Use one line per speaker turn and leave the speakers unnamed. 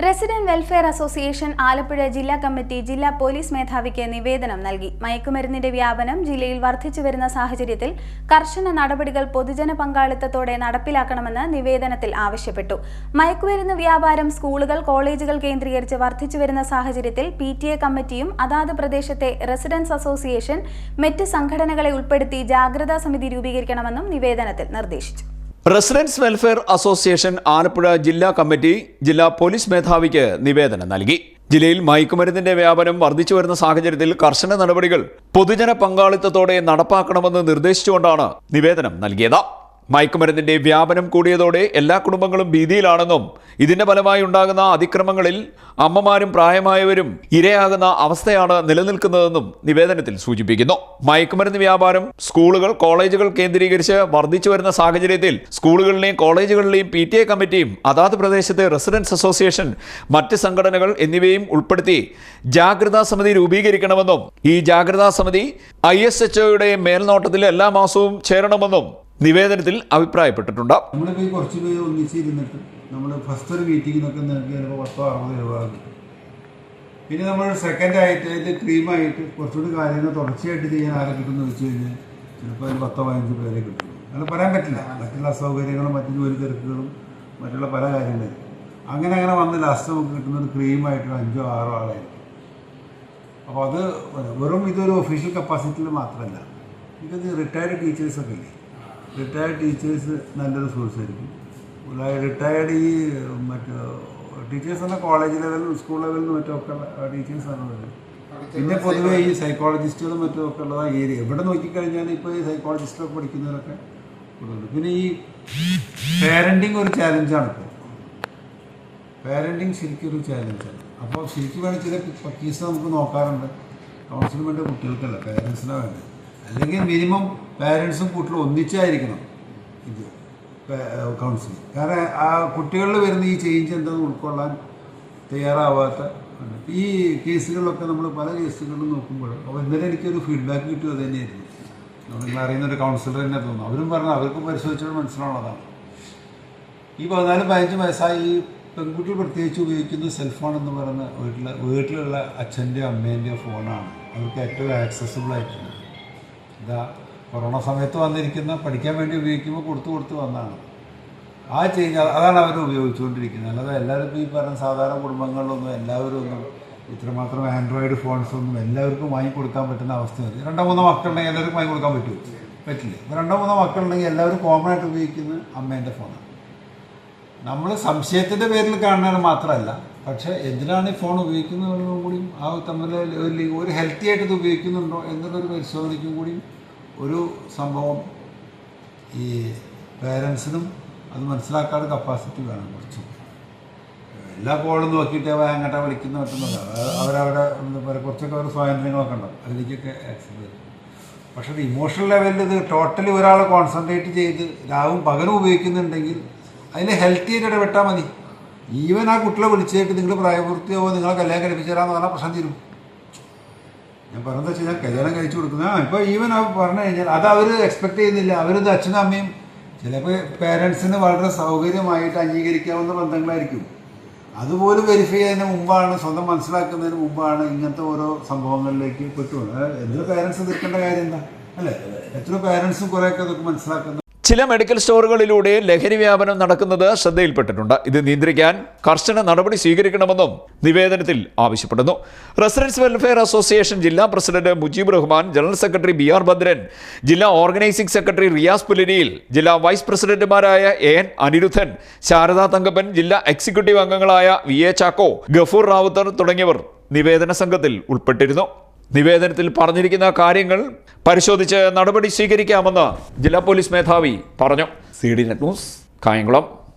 Resident welfare association Alappuzha ജില്ലാ committee ജില്ലാ police മേധാവിക്ക് നിവേദനം നൽകി. മയക്കുമരുന്നിന്റെ വ്യാപനം ജില്ലയിൽ വർദ്ധിച്ചുവരുന്ന സാഹചര്യത്തിൽ കർശന നടപടികൾ പൊതുജന പങ്കാളിത്തത്തോടെ നടപ്പിലാക്കണമെന്ന് നിവേദനത്തിൽ ആവശ്യപ്പെട്ടു. മയക്കുമരുന്ന് വ്യാപാരം സ്കൂളുകൾ, കോളേജുകൾ കേന്ദ്രീകരിച്ച് വർദ്ധിച്ചുവരുന്ന സാഹചര്യത്തിൽ PTA കമ്മിറ്റിയും അതാത് പ്രദേശത്തെ റെസിഡൻസ് അസോസിയേഷൻ മറ്റ് സംഘടനകളെ ഉൾപ്പെടുത്തി ജാഗ്രതാ സമിതി രൂപീകരിക്കണമെന്നും നിവേദനത്തിൽ നിർദ്ദേശിച്ചു.
റെസിഡൻസ് വെൽഫെയർ അസോസിയേഷൻ ആലപ്പുഴ ജില്ലാ കമ്മിറ്റി ജില്ലാ പോലീസ് മേധാവിക്ക് നിവേദനം നൽകി. ജില്ലയിൽ മയക്കുമരുന്നിന്റെ വ്യാപനം വർദ്ധിച്ചു വരുന്ന സാഹചര്യത്തിൽ കർശന നടപടികൾ പൊതുജന പങ്കാളിത്തത്തോടെ നടപ്പാക്കണമെന്ന് നിർദ്ദേശിച്ചുകൊണ്ടാണ് നിവേദനം നൽകിയത്. മയക്കുമരുന്നിന്റെ വ്യാപനം കൂടിയതോടെ എല്ലാ കുടുംബങ്ങളും ഭീതിയിലാണെന്നും ഇതിന്റെ ഫലമായി ഉണ്ടാകുന്ന അതിക്രമങ്ങളിൽ അമ്മമാരും പ്രായമായവരും ഇരയാകുന്ന അവസ്ഥയാണ് നിലനിൽക്കുന്നതെന്നും നിവേദനത്തിൽ സൂചിപ്പിക്കുന്നു. മയക്കുമരുന്ന് വ്യാപാരം സ്കൂളുകൾ, കോളേജുകൾ കേന്ദ്രീകരിച്ച് വർദ്ധിച്ചു വരുന്ന സാഹചര്യത്തിൽ സ്കൂളുകളിലെയും കോളേജുകളിലെയും PTA കമ്മിറ്റിയും അതാത് പ്രദേശത്തെ റെസിഡൻസ് അസോസിയേഷൻ, മറ്റ് സംഘടനകൾ എന്നിവയും ഉൾപ്പെടുത്തി ജാഗ്രതാ സമിതി രൂപീകരിക്കണമെന്നും ഈ ജാഗ്രതാ സമിതി ISHOയുടെ മേൽനോട്ടത്തിൽ എല്ലാ മാസവും ചേരണമെന്നും നിവേദനത്തിൽ അഭിപ്രായപ്പെട്ടിട്ടുണ്ട്.
നമ്മളിപ്പോൾ കുറച്ച് പേര് ഒന്നിച്ചിരുന്നിട്ട് നമ്മൾ ഫസ്റ്റ് ഒരു മീറ്റിങ്ങിനൊക്കെ നിങ്ങൾക്ക് ചിലപ്പോൾ 10-60 രൂപ ആകും. പിന്നെ നമ്മൾ സെക്കൻഡായിട്ട് അതിൻ്റെ ക്രീമായിട്ട് കുറച്ചുകൂടി കാര്യങ്ങൾ തുടർച്ചയായിട്ട് ചെയ്യാൻ ആരെ കിട്ടുമെന്ന് വെച്ച് കഴിഞ്ഞാൽ ചിലപ്പോൾ അതിൽ 10-15 പേരെ കിട്ടും. അങ്ങനെ പറയാൻ പറ്റില്ല. മറ്റുള്ള അസൗകര്യങ്ങളും മറ്റു ജോലി തിരക്കുകളും മറ്റുള്ള പല കാര്യങ്ങളും അങ്ങനെ വന്ന് ലാസ്റ്റ് നമുക്ക് കിട്ടുന്നത് ക്രീമായിട്ട് 5-6 ആളായിരിക്കും. അപ്പോൾ അത് വെറും ഇതൊരു ഒഫീഷ്യൽ കപ്പാസിറ്റിയിൽ മാത്രമല്ല. ഇത് റിട്ടയർഡ് ടീച്ചേഴ്സൊക്കെ ഇല്ലേ, റിട്ടയർഡ് ടീച്ചേഴ്സ് നല്ലൊരു സോഴ്സ് ആയിരിക്കും. റിട്ടയർഡ് ഈ മറ്റു ടീച്ചേഴ്സ് എന്ന കോളേജ് ലെവലിലും സ്കൂൾ ലെവലിലും മറ്റൊക്കെ ടീച്ചേഴ്സാണ് വരുന്നത്. പിന്നെ പൊതുവേ ഈ സൈക്കോളജിസ്റ്റുകളും മറ്റും ഒക്കെ ഉള്ളത് ഏരിയ എവിടെ നോക്കിക്കഴിഞ്ഞാൽ ഇപ്പോൾ ഈ സൈക്കോളജിസ്റ്റൊക്കെ പഠിക്കുന്നവരൊക്കെ കൂടുതലുണ്ട്. പിന്നെ ഈ പേരൻറ്റിങ് ഒരു ചാലഞ്ചാണ്. ഇപ്പോൾ പേരൻറ്റിങ് ശരിക്കും ഒരു ചാലഞ്ചാണ്. അപ്പോൾ ശരിക്കും വേണം ചില കേസ് നമുക്ക് നോക്കാറുണ്ട്. കൗൺസിലിംഗ് വേണ്ട കുട്ടികൾക്കല്ല, പേരൻസിനാണ് വേണ്ടത്. അല്ലെങ്കിൽ മിനിമം പാരൻസും കുട്ടികളും ഒന്നിച്ചായിരിക്കണം ഇത് കൗൺസിലിംഗ്. കാരണം ആ കുട്ടികളിൽ വരുന്ന ഈ ചേഞ്ച് എന്താണെന്ന് ഉൾക്കൊള്ളാൻ തയ്യാറാവാത്ത ഈ കേസുകളിലൊക്കെ നമ്മൾ പല കേസുകളിലും നോക്കുമ്പോൾ അപ്പോൾ ഇന്നലെ എനിക്കൊരു ഫീഡ്ബാക്ക് കിട്ടിയത് അത് തന്നെയായിരുന്നു. നിങ്ങൾ അറിയുന്നൊരു കൗൺസിലർ തന്നെ തോന്നുന്നു. അവരും പറഞ്ഞു അവർക്ക് പരിശോധിച്ചോട് മനസ്സിലാവുന്നതാണ്. ഈ 14-15 വയസ്സായി ഈ പെൺകുട്ടികൾ പ്രത്യേകിച്ച് ഉപയോഗിക്കുന്ന സെൽഫോൺ എന്ന് പറയുന്ന വീട്ടിലുള്ള അച്ഛൻ്റെയോ അമ്മേൻ്റെയോ ഫോണാണ് അവർക്ക് ഏറ്റവും ആക്സസിബിൾ ആയിട്ടുള്ളത്. ഇതാ കൊറോണ സമയത്ത് വന്നിരിക്കുന്ന പഠിക്കാൻ വേണ്ടി ഉപയോഗിക്കുമ്പോൾ കൊടുത്ത് വന്നതാണ്. ആ ചേഞ്ച് അതാണ് അവർ ഉപയോഗിച്ചുകൊണ്ടിരിക്കുന്നത്. അല്ലാതെ എല്ലാവരും ഇപ്പോൾ ഈ പറഞ്ഞ സാധാരണ കുടുംബങ്ങളിലൊന്നും എല്ലാവരും ഒന്നും ഇത്രമാത്രം ആൻഡ്രോയിഡ് ഫോൺസൊന്നും എല്ലാവർക്കും വാങ്ങിക്കൊടുക്കാൻ പറ്റുന്ന അവസ്ഥയാണ്. 2-3 മക്കളുണ്ടെങ്കിൽ എല്ലാവർക്കും വാങ്ങിക്കൊടുക്കാൻ പറ്റില്ല. ഇപ്പോൾ 2-3 മക്കളുണ്ടെങ്കിൽ എല്ലാവരും കോമൺ ആയിട്ട് ഉപയോഗിക്കുന്നത് അമ്മേൻ്റെ ഫോണാണ്. നമ്മൾ സംശയത്തിൻ്റെ പേരിൽ കാണുന്നത് മാത്രമല്ല, പക്ഷേ എന്തിനാണ് ഈ ഫോൺ ഉപയോഗിക്കുന്നതും കൂടിയും ആ തമ്മിൽ ഒരു ഹെൽത്തി ആയിട്ട് ഇത് ഉപയോഗിക്കുന്നുണ്ടോ എന്നുള്ളൊരു പരിശോധനയ്ക്കും കൂടിയും ഒരു സംഭവം ഈ പേരൻസിനും അത് മനസ്സിലാക്കാനുള്ള കപ്പാസിറ്റി വേണം. കുറച്ചും എല്ലാ കോളും നോക്കിയിട്ട് അങ്ങോട്ടാ വിളിക്കുന്ന പറ്റുന്നത് അവരവിടെ എന്താ പറയുക കുറച്ചൊക്കെ ഒരു സ്വാതന്ത്ര്യങ്ങളൊക്കെ ഉണ്ടാവും, അതിലേക്കൊക്കെ ആക്സസ് ചെയ്യും. പക്ഷേ ഇത് ഇമോഷണൽ ലെവലിൽ ഇത് ടോട്ടലി ഒരാളെ കോൺസെൻട്രേറ്റ് ചെയ്ത് രാവും പകലും ഉപയോഗിക്കുന്നുണ്ടെങ്കിൽ അതിന് ഹെൽത്തി ആയിട്ട് ഇടപെട്ടാൽ മതി. ഈവൻ ആ കുട്ടികളെ വിളിച്ചിട്ട് നിങ്ങൾ പ്രായപൂർത്തിയാവോ നിങ്ങളെ കല്യാണം കഴിപ്പിച്ചു തരാമെന്ന് പറഞ്ഞാൽ പ്രശ്നം തീരും. ഞാൻ പറഞ്ഞത് വെച്ചാൽ ഞാൻ കല്യാണം കഴിച്ചു കൊടുക്കുന്നത് ഇപ്പോൾ ഈവൻ ആ പറഞ്ഞു കഴിഞ്ഞാൽ അത് അവർ എക്സ്പെക്ട് ചെയ്യുന്നില്ല. അവരിത് അച്ഛനും അമ്മയും ചിലപ്പോൾ പേരൻസിന് വളരെ സൗകര്യമായിട്ട് അംഗീകരിക്കാവുന്ന ബന്ധങ്ങളായിരിക്കും. അതുപോലും വെരിഫൈ ചെയ്യുന്നതിന് മുമ്പാണ്, സ്വന്തം മനസ്സിലാക്കുന്നതിന് മുമ്പാണ് ഇങ്ങനത്തെ ഓരോ സംഭവങ്ങളിലേക്ക് പെട്ടുപോകുന്നത്. എന്തൊരു പേരൻസ് നിൽക്കേണ്ട കാര്യം എന്താ അല്ലേ? എത്ര പേരൻസും കുറേയൊക്കെ ഇതൊക്കെ മനസ്സിലാക്കുന്നത്.
ചില മെഡിക്കൽ സ്റ്റോറുകളിലൂടെ ലഹരി വ്യാപനം നടക്കുന്നത് ശ്രദ്ധയിൽപ്പെട്ടിട്ടുണ്ട്. ഇത് നിയന്ത്രിക്കാൻ കർശന നടപടി സ്വീകരിക്കണമെന്നും നിവേദനത്തിൽ ആവശ്യപ്പെടുന്നു. റെസിഡൻസ് വെൽഫെയർ അസോസിയേഷൻ ജില്ലാ president Mujeeb Rahman, general secretary BR Bhadran, ജില്ലാ ഓർഗനൈസിംഗ് സെക്രട്ടറി റിയാസ് പുലരിയിൽ, ജില്ലാ വൈസ് പ്രസിഡന്റുമാരായ AN അനിരുദ്ധൻ, ശാരദാ തങ്കപ്പൻ, ജില്ലാ എക്സിക്യൂട്ടീവ് അംഗങ്ങളായ VA ചാക്കോ, ഗഫൂർ റാവുത്തർ തുടങ്ങിയവർ നിവേദന സംഘത്തിൽ ഉൾപ്പെട്ടിരുന്നു. നിവേദനത്തിൽ പറഞ്ഞിരിക്കുന്ന കാര്യങ്ങൾ പരിശോധിച്ച് നടപടി സ്വീകരിക്കാമെന്ന് ജില്ലാ പോലീസ് മേധാവി പറഞ്ഞു. CD net news, Kayamkulam.